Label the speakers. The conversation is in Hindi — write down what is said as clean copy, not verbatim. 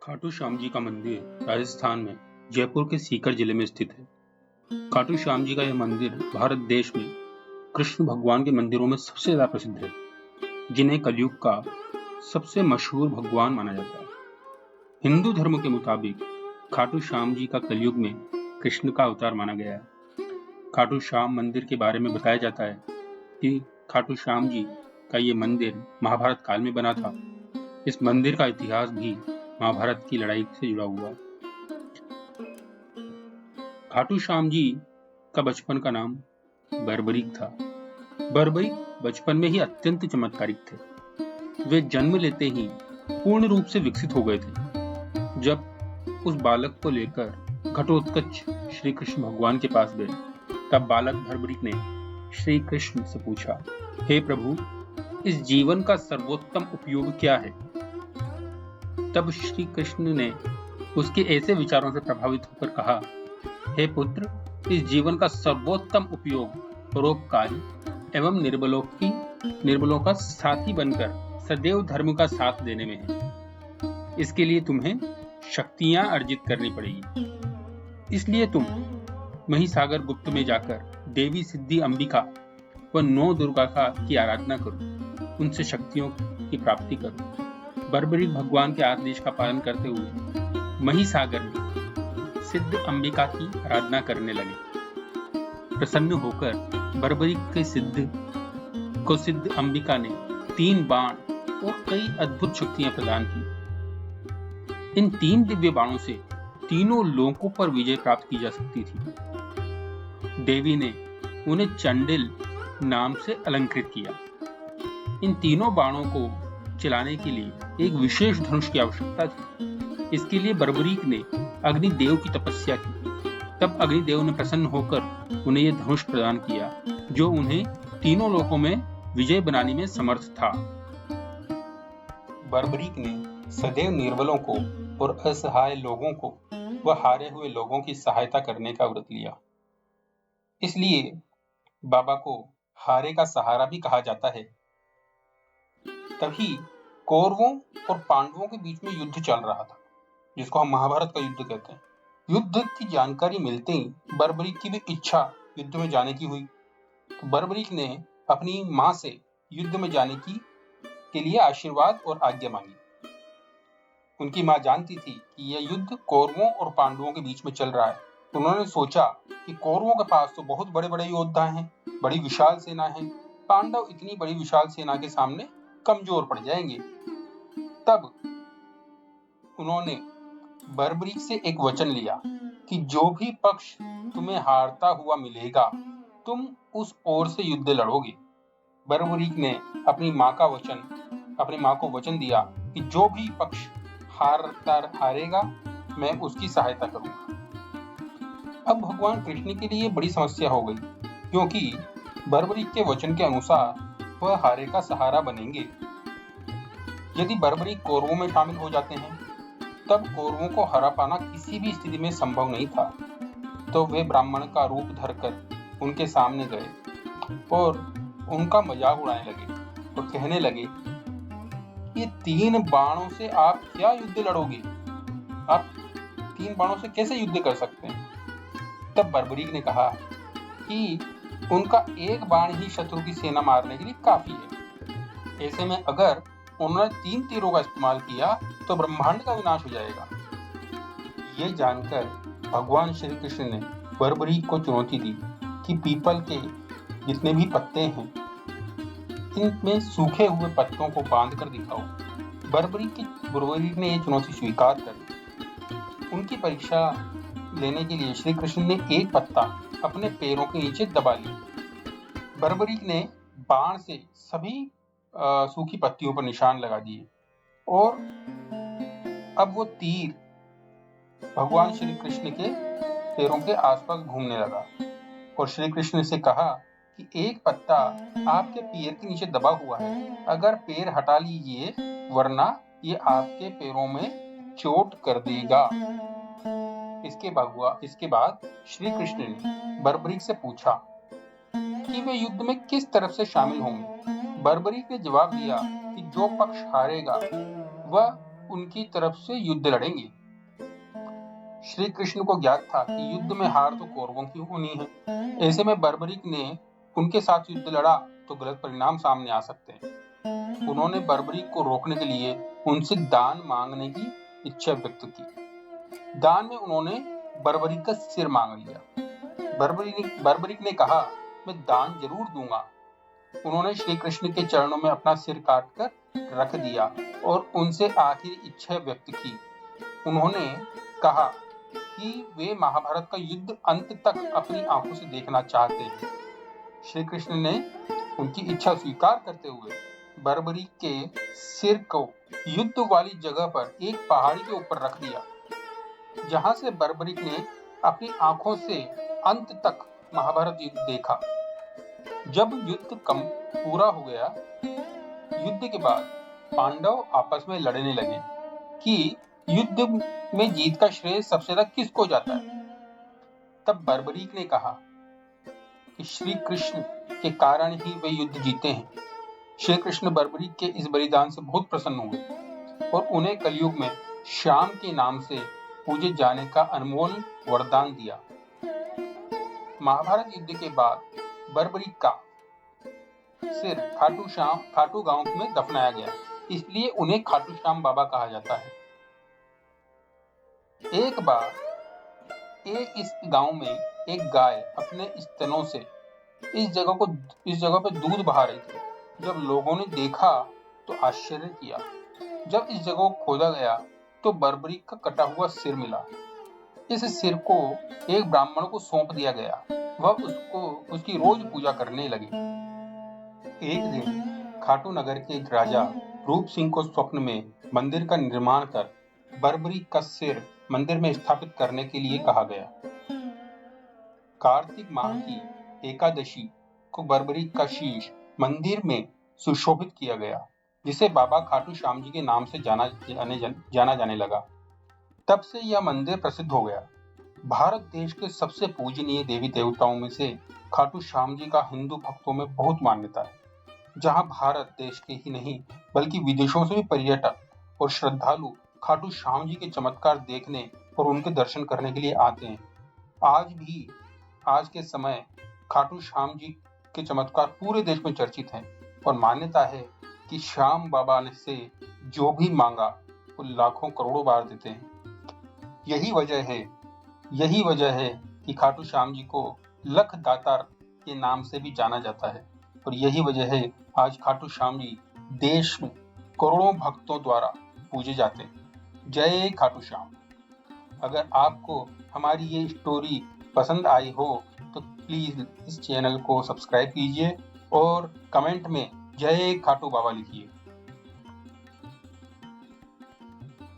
Speaker 1: खाटू श्याम जी का मंदिर राजस्थान में जयपुर के सीकर जिले में स्थित है। खाटू श्याम जी का यह मंदिर भारत देश में कृष्ण भगवान के मंदिरों में सबसे ज्यादा प्रसिद्ध है, जिन्हें कलयुग का सबसे मशहूर भगवान माना जाता है। हिंदू धर्म के मुताबिक खाटू श्याम जी का कलयुग में कृष्ण का अवतार माना गया है। खाटू श्याम मंदिर के बारे में बताया जाता है कि खाटू श्याम जी का ये मंदिर महाभारत काल में बना था। इस मंदिर का इतिहास भी महाभारत की लड़ाई से जुड़ा हुआ है। खाटू श्याम जी का बचपन का नाम बर्बरीक था। बर्बरीक बचपन में ही अत्यंत चमत्कारिक थे। वे जन्म लेते ही पूर्ण रूप से विकसित हो गए थे। जब उस बालक को लेकर घटोत्कच श्री कृष्ण भगवान के पास गए, तब बालक बर्बरीक ने श्री कृष्ण से पूछा, हे प्रभु, इस जीवन का सर्वोत्तम उपयोग क्या है? तब श्री कृष्ण ने उसके ऐसे विचारों से प्रभावित होकर कहा, हे पुत्र, इस जीवन का सर्वोत्तम उपयोग परोपकारी एवं निर्बलों का साथी बनकर सदैव धर्म का साथ देने में है। इसके लिए तुम्हें शक्तियां अर्जित करनी पड़ेगी। इसलिए तुम महिसागर गुप्त में जाकर देवी सिद्धि अंबिका व 9 दुर्गा की आराधना करो, उनसे शक्तियों की प्राप्ति करो। बर्बरीक भगवान के आदेश का पालन करते हुए महिसागर में सिद्ध अंबिका की आराधना करने लगे। प्रसन्न होकर बर्बरीक के सिद्ध अंबिका ने 3 बाण और कई अद्भुत शक्तियां प्रदान की। इन 3 दिव्य बाणों से तीनों लोकों पर विजय प्राप्त की जा सकती थी। देवी ने उन्हें चंडिल नाम से अलंकृत किया। इन तीनों बाणों को चलाने के लिए एक विशेष धनुष की आवश्यकता थी। इसके लिए बर्बरीक ने अग्निदेव की तपस्या की। तब अग्निदेव ने प्रसन्न होकर उन्हें यह धनुष प्रदान किया, जो उन्हें तीनों लोकों में विजय बनाने में समर्थ था। बर्बरीक ने सदैव निर्बलों को और असहाय लोगों को व हारे हुए लोगों की सहायता करने का व्रत लिया। इसलिए बाबा को हारे का सहारा भी कहा जाता है। तभी कौरवों और पांडवों के बीच में युद्ध चल रहा था, जिसको हम महाभारत का युद्ध कहते हैं। युद्ध की जानकारी मिलते ही बर्बरीक की भी इच्छा युद्ध में जाने की हुई। तो बर्बरीक ने अपनी मां से युद्ध में जाने के लिए आशीर्वाद और आज्ञा मांगी। उनकी मां जानती थी कि यह युद्ध कौरवों और पांडवों के बीच में चल रहा है। तो उन्होंने सोचा कि कौरवों के पास तो बहुत बड़े बड़े योद्धा हैं, बड़ी विशाल सेना है, पांडव इतनी बड़ी विशाल सेना के सामने कमजोर पड़ जाएंगे। तब उन्होंने बर्बरीक से एक वचन लिया कि जो भी पक्ष तुम्हें हारता हुआ मिलेगा, तुम उस ओर से युद्ध लड़ोगे। बर्बरीक ने अपनी मां को वचन दिया कि जो भी पक्ष हारेगा, मैं उसकी सहायता करूंगा। अब भगवान कृष्ण के लिए बड़ी समस्या हो गई, क्योंकि बर्बरीक के वचन के अनुसार वह हारे का सहारा बनेंगे। यदि बर्बरीक कौरवों में शामिल हो जाते हैं, तब कौरवों को हरा पाना किसी भी स्थिति में संभव नहीं था। तो वे ब्राह्मण का रूप धरकर उनके सामने गए और उनका मजाक उड़ाने लगे और कहने लगे, ये 3 बाणों से आप क्या युद्ध लड़ोगे? आप 3 बाणों से कैसे युद्ध कर सकते हैं? तब बर्बरीक ने कहा कि उनका एक बाण ही शत्रु की सेना मारने के लिए काफी है। ऐसे में अगर उन्होंने 3 तीरों का इस्तेमाल किया तो ब्रह्मांड का विनाश हो जाएगा। ये जानकर भगवान श्री कृष्ण ने बर्बरीक को चुनौती दी कि पीपल के जितने भी पत्ते हैं, इनमें सूखे हुए पत्तों को बांध कर दिखाओ। बर्बरीक ने यह चुनौती स्वीकार कर उनकी परीक्षा लेने के लिए श्री कृष्ण ने एक पत्ता अपने पैरों के नीचे दबा लिया। बर्बरीक ने बाण से सभी सूखी पत्तियों पर निशान लगा दिए और अब वो तीर भगवान श्री कृष्ण के पैरों के आसपास घूमने लगा और श्री कृष्ण से कहा कि एक पत्ता आपके पैर के नीचे दबा हुआ है, अगर पैर हटा लीजिए, वरना ये आपके पैरों में चोट कर देगा। इसके बाद श्री कृष्ण ने बर्बरीक से पूछा कि वे युद्ध में किस तरफ से शामिल होंगे। बर्बरीक ने जवाब दिया कि जो पक्ष हारेगा वह उनकी तरफ से युद्ध लड़ेंगे। श्री कृष्ण को ज्ञात था कि युद्ध में हार तो कौरवों की होनी है। ऐसे में बर्बरीक ने उनके साथ युद्ध लड़ा तो गलत परिणाम सामने आ सकते हैं। उन्होंने बर्बरीक को रोकने के लिए उनसे दान मांगने की इच्छा व्यक्त की। दान में उन्होंने बर्बरीक का सिर मांग लिया। बर्बरीक ने कहा, मैं दान जरूर दूंगा। उन्होंने श्री कृष्ण के चरणों में अपना सिर काटकर रख दिया और उनसे आखिरी इच्छा व्यक्त की। उन्होंने कहा कि वे महाभारत का युद्ध अंत तक अपनी आंखों से देखना चाहते हैं। श्री कृष्ण ने उनकी इच्छा स्वीकार करते हुए बर्बरीक के सिर को युद्ध वाली जगह पर एक पहाड़ी के ऊपर रख दिया, जहां से बर्बरीक ने अपनी आंखों से अंत तक महाभारत युद्ध देखा। जब युद्ध पूरा हो गया, युद्ध के बाद पांडव आपस में लड़ने लगे कि युद्ध में जीत का श्रेय सबसे ज्यादा किसको जाता है। तब बर्बरीक ने कहा कि श्री कृष्ण के कारण ही वे युद्ध जीते हैं। श्री कृष्ण बर्बरीक के इस बलिदान से बहुत प्रसन्न हुए और उन्हें कलयुग में श्याम के नाम से पूजे जाने का अनमोल वरदान दिया। महाभारत युद्ध के बाद बर्बरीक का सिर खाटू गांव में दफनाया गया, इसलिए उन्हें खाटू श्याम बाबा कहा जाता है। एक बार इस गांव में एक गाय अपने स्तनों से इस जगह पे दूध बहा रही थी। जब लोगों ने देखा तो आश्चर्य किया। जब इस जगह को खोदा गया तो बर्बरीक का कटा हुआ सिर मिला। इस सिर को एक ब्राह्मण को सौंप दिया गया। वह उसकी रोज पूजा करने लगे। एक दिन खाटू नगर के राजा रूप सिंह को स्वप्न में मंदिर का निर्माण कर बर्बरीक का सिर मंदिर में स्थापित करने के लिए कहा गया। कार्तिक माह की एकादशी को बर्बरीक का शीश मंदिर में सुशोभित किया गया, जिसे बाबा खाटू श्याम जी के नाम से जाना जाने लगा। तब से यह मंदिर प्रसिद्ध हो गया। भारत देश के सबसे पूजनीय देवी देवताओं में से खाटू श्याम जी का हिंदू भक्तों में बहुत मान्यता है। जहां भारत देश के ही नहीं बल्कि विदेशों से भी पर्यटक और श्रद्धालु खाटू श्याम जी के चमत्कार देखने और उनके दर्शन करने के लिए आते हैं। आज के समय खाटू श्याम जी के चमत्कार पूरे देश में चर्चित हैं और मान्यता है कि श्याम बाबा ने से जो भी मांगा वो लाखों करोड़ों बार देते हैं। यही वजह है कि खाटू श्याम जी को लख दातार के नाम से भी जाना जाता है और यही वजह है आज खाटू श्याम जी देश में करोड़ों भक्तों द्वारा पूजे जाते हैं। जय खाटू श्याम। अगर आपको हमारी ये स्टोरी पसंद आई हो तो प्लीज इस चैनल को सब्सक्राइब कीजिए और कमेंट में जय खाटू बाबा लिखिए।